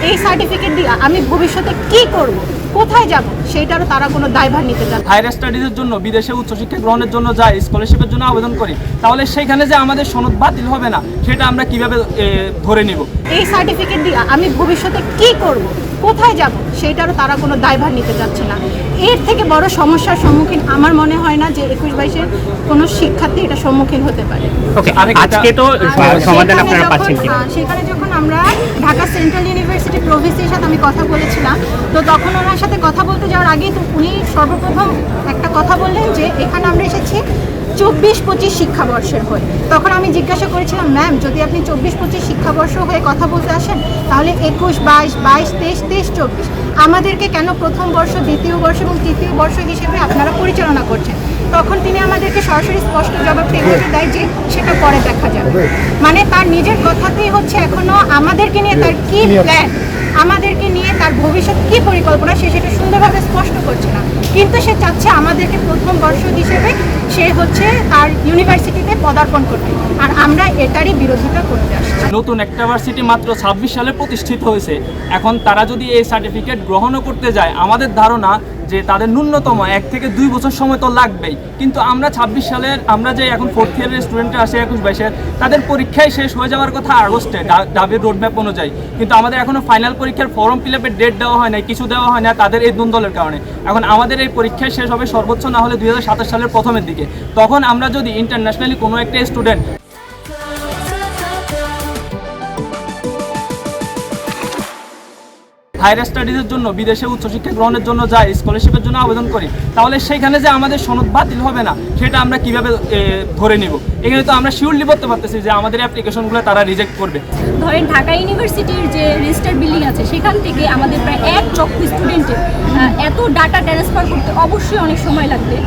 এই সার্টিফিকেট দিয়ে আমি ভবিষ্যতে কি করব, কোথায় যাব, সেটারও তারা কোনো দায়ভার নিতে চান। হায়ার স্টাডিজের জন্য বিদেশে উচ্চশিক্ষা গ্রহণের জন্য যাই, স্কলারশিপের জন্য আবেদন করি, তাহলে সেখানে যে আমাদের সনদ বাতিল হবে না সেটা আমরা কিভাবে ধরে নিব? এই সার্টিফিকেট দিয়ে আমি ভবিষ্যতে কি করব, কোথায় যাব, সেটারও তারা কোনো দায়ভার নিতে চাচ্ছে না। এর থেকে বড় সমস্যার সম্মুখীন আমার মনে হয় না যে 21-22-এর কোনো শিক্ষার্থী এটা সম্মুখীন হতে পারে। ওকে, আজকে তো সমাধান আপনারা পাচ্ছেন কি? সেখানে যখন আমরা ঢাকা সেন্ট্রাল ইউনিভার্সিটি প্রভিসির সাথে আমি কথা বলেছিলাম, তো তখন ওনার সাথে কথা বলতে যাওয়ার আগেই তো উনি সর্বপ্রথম একটা কথা বললেন যে এখানে আমরা এসেছি 24-25 শিক্ষাবর্ষের হয়ে। তখন আমি জিজ্ঞাসা করেছিলাম, ম্যাম যদি আপনি 24-25 শিক্ষাবর্ষ হয়ে কথা বলতে আসেন তাহলে 21-22, 22-23, 23-24 আমাদেরকে কেন প্রথম বর্ষ, দ্বিতীয় বর্ষ এবং তৃতীয় বর্ষ হিসেবে আপনারা পরিচালনা করছেন? তখন তিনি আমাদেরকে সরাসরি স্পষ্ট জবাব দেয় যে সেটা পরে দেখা যাবে। মানে তার নিজের কথাতেই হচ্ছে এখনো আমাদেরকে নিয়ে তার কি প্ল্যান, আমাদেরকে নিয়ে তার ভবিষ্যৎ কি পরিকল্পনা সে সেটা সুন্দরভাবে স্পষ্ট করছে না, কিন্তু সে চাচ্ছে আমাদেরকে প্রথম বর্ষ হিসেবে সে হচ্ছে তার ইউনিভার্সিটিতে পদার্পণ করতে, আর আমরা এটারই বিরোধিতা করতে আসছি। নতুন একটা ভার্সিটি মাত্র 26 সালে প্রতিষ্ঠিত হয়েছে, এখন তারা যদি এই সার্টিফিকেট গ্রহণও করতে যায়, আমাদের ধারণা যে তাদের ন্যূনতম 1 থেকে 2 বছর সময় তো লাগবেই। কিন্তু আমরা 26 সালের, আমরা যে এখন 4th ইয়ারের স্টুডেন্টরা আসে 21-22-এর, তাদের পরীক্ষায় শেষ হয়ে যাওয়ার কথা আগস্টে ডাবের রোডম্যাপ অনুযায়ী, কিন্তু আমাদের এখনও ফাইনাল পরীক্ষার ফর্ম ফিল আপের ডেট দেওয়া হয় না, কিছু দেওয়া হয় না তাদের এই দ্বন্দ্বের কারণে। এখন আমাদের এই পরীক্ষায় শেষ হবে সর্বোচ্চ না হলে 2027 সালের প্রথমের দিকে। তখন আমরা যদি ইন্টারন্যাশনালি কোনো একটা স্টুডেন্ট হায়ার স্টাডিজের জন্য বিদেশে উচ্চশিক্ষা গ্রহণের জন্য যাই, স্কলারশিপের জন্য আবেদন করি, তাহলে সেখানে যে আমাদের সনদ বাতিল হবে না সেটা আমরা কিভাবে ধরে নিব? এখানে তো আমরা শিওরলি বলতে পারতেছি যে আমাদের অ্যাপ্লিকেশনগুলো তারা রিজেক্ট করবে। ধরেন ঢাকা ইউনিভার্সিটির যে রেজিস্টার্ড বিল্ডিং আছে সেখান থেকে আমাদের প্রায় 1 লক্ষ স্টুডেন্টের এত ডাটা ট্রান্সফার করতে অবশ্যই অনেক সময় লাগবে।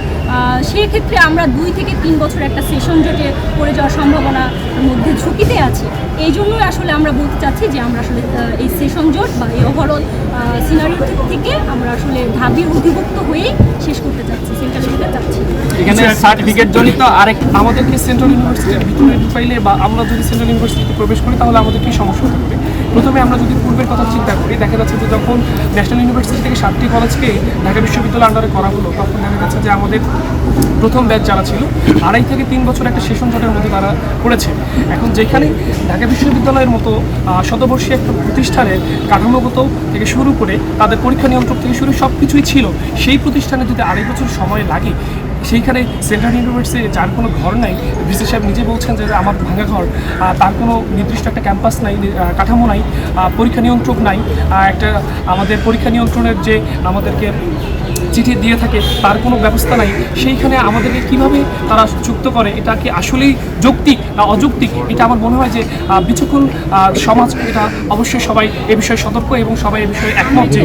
সেক্ষেত্রে আমরা 2 থেকে 3 বছর একটা সেশন জটে পড়ে যাওয়ার সম্ভাবনার মধ্যে ঝুঁকিতে আছে। এই জন্যই আসলে আমরা বলতে চাচ্ছি যে আমরা আসলে এই সেশন জট বা এই ওভারঅল সিনারিও থেকে আমরা আসলে ঢাবির অধিভুক্ত হয়েই শেষ করতে চাচ্ছি, সেন্ট্রাল ইউনিভার্সিটি চাচ্ছি। এখানে সার্টিফিকেট জনিত আরেক আমাদেরকে সেন্ট্রাল ইউনিভার্সিটির ভিতরে ঢুকাইলে বা আমরা যদি সেন্ট্রাল ইউনিভার্সিটিতে প্রবেশ করি তাহলে আমাদের কী সমস্যা থাকবে? প্রথমে আমরা যদি পূর্বের কথা চিন্তা করি, দেখা যাচ্ছে যে যখন ন্যাশনাল ইউনিভার্সিটি থেকে 7টি কলেজকে ঢাকা বিশ্ববিদ্যালয়ের আন্ডারে করা হলো, তখন দেখা যাচ্ছে যে আমাদের প্রথম ব্যাচ যারা ছিল 2.5 থেকে 3 বছর একটা সেশন জটের মধ্যে তারা পড়েছে। এখন যেখানে ঢাকা বিশ্ববিদ্যালয়ের মতো শতবর্ষী একটা প্রতিষ্ঠানের কাঠামোগত থেকে শুরু করে তাদের পরীক্ষা নিয়ন্ত্রক থেকে শুরু সব কিছুই ছিল, সেই প্রতিষ্ঠানে যদি 2.5 বছর সময় লাগে, সেইখানে সেন্ট্রাল ইউনিভার্সিটি যার কোনো ঘর নাই, ভিসি সাহেব নিজে বলছেন যে আমার ভাঙা ঘর, তার কোনো নির্দিষ্ট একটা ক্যাম্পাস নাই, কাঠামো নাই, পরীক্ষা নিয়ন্ত্রক নাই, একটা আমাদের পরীক্ষা নিয়ন্ত্রণের যে আমাদেরকে চিঠি দিয়ে থাকে তার কোনো ব্যবস্থা নাই, সেইখানে আমাদেরকে কিভাবে তারা যুক্ত করে, এটা কি আসলেই যৌক্তিক না অযৌক্তিক? এটা আমার মনে হয় যে বিচক্ষণ সমাজ এটা অবশ্যই সবাই এ বিষয়ে সতর্ক এবং সবাই এ বিষয়ে একমত যে